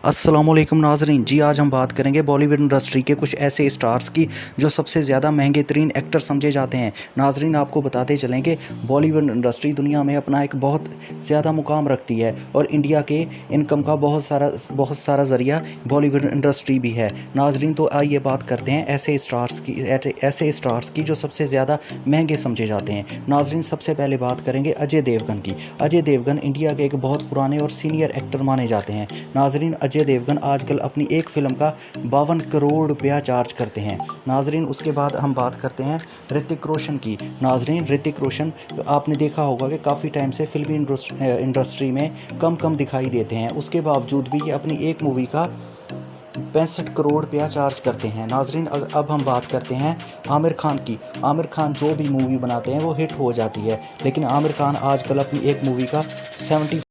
अस्सलामुअलैकुम नाजरीन जी, आज हम बात करेंगे बॉलीवुड इंडस्ट्री के कुछ ऐसे स्टार्स की जो सबसे ज़्यादा महंगे तरीन एक्टर समझे जाते हैं। नाजरीन आपको बताते चलेंगे बॉलीवुड इंडस्ट्री दुनिया में अपना एक बहुत ज़्यादा मुकाम रखती है और इंडिया के इनकम का बहुत सारा ज़रिया बॉलीवुड इंडस्ट्री भी है। नाजरीन तो आइए बात करते हैं ऐसे स्टार्स की जो सबसे ज़्यादा महंगे समझे जाते हैं। नाजरीन सबसे पहले बात करेंगे अजय देवगन की। अजय देवगन इंडिया के एक बहुत पुराने और सीनियर एक्टर माने जाते हैं। नाजरीन अजय देवगन आजकल अपनी एक फ़िल्म का 52 करोड़ रुपया चार्ज करते हैं। नाजरीन उसके बाद हम बात करते हैं ऋतिक रोशन की। नाजरीन ऋतिक रोशन आपने देखा होगा कि काफ़ी टाइम से फिल्मी इंडस्ट्री में कम दिखाई देते हैं, उसके बावजूद भी ये अपनी एक मूवी का 65 करोड़ रुपया चार्ज करते हैं। नाजरीन अब हम बात करते हैं आमिर खान की। आमिर खान जो भी मूवी बनाते हैं वो हिट हो जाती है, लेकिन आमिर खान आजकल अपनी एक मूवी का 70।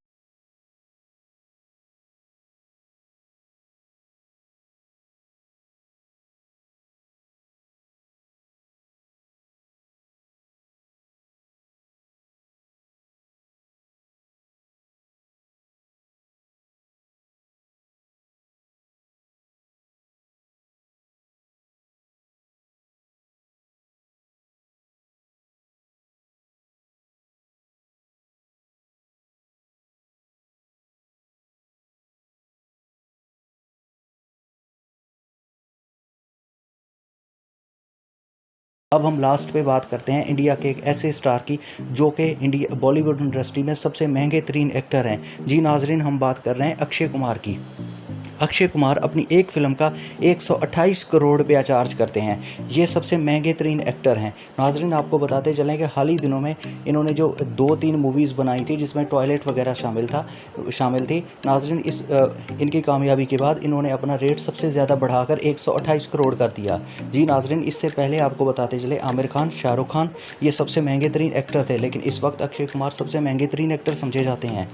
अब हम लास्ट पे बात करते हैं इंडिया के एक ऐसे स्टार की जो कि इंडिया बॉलीवुड इंडस्ट्री में सबसे महंगे तरीन एक्टर हैं। जी नाजरीन, हम बात कर रहे हैं अक्षय कुमार की। अक्षय कुमार अपनी एक फ़िल्म का 128 करोड़ रुपया चार्ज करते हैं। ये सबसे महंगे तरीन एक्टर हैं। नाजरीन आपको बताते चलें कि हाल ही दिनों में इन्होंने जो 2-3 मूवीज़ बनाई थी जिसमें टॉयलेट वगैरह शामिल थी। नाजरीन इनकी कामयाबी के बाद इन्होंने अपना रेट सबसे ज़्यादा बढ़ाकर 128 करोड़ कर दिया। जी नाजरीन, इससे पहले आपको बताते चले आमिर खान, शाहरुख खान ये सबसे महंगे तरीन एक्टर थे, लेकिन इस वक्त अक्षय कुमार सबसे महंगे तरीन एक्टर समझे जाते हैं।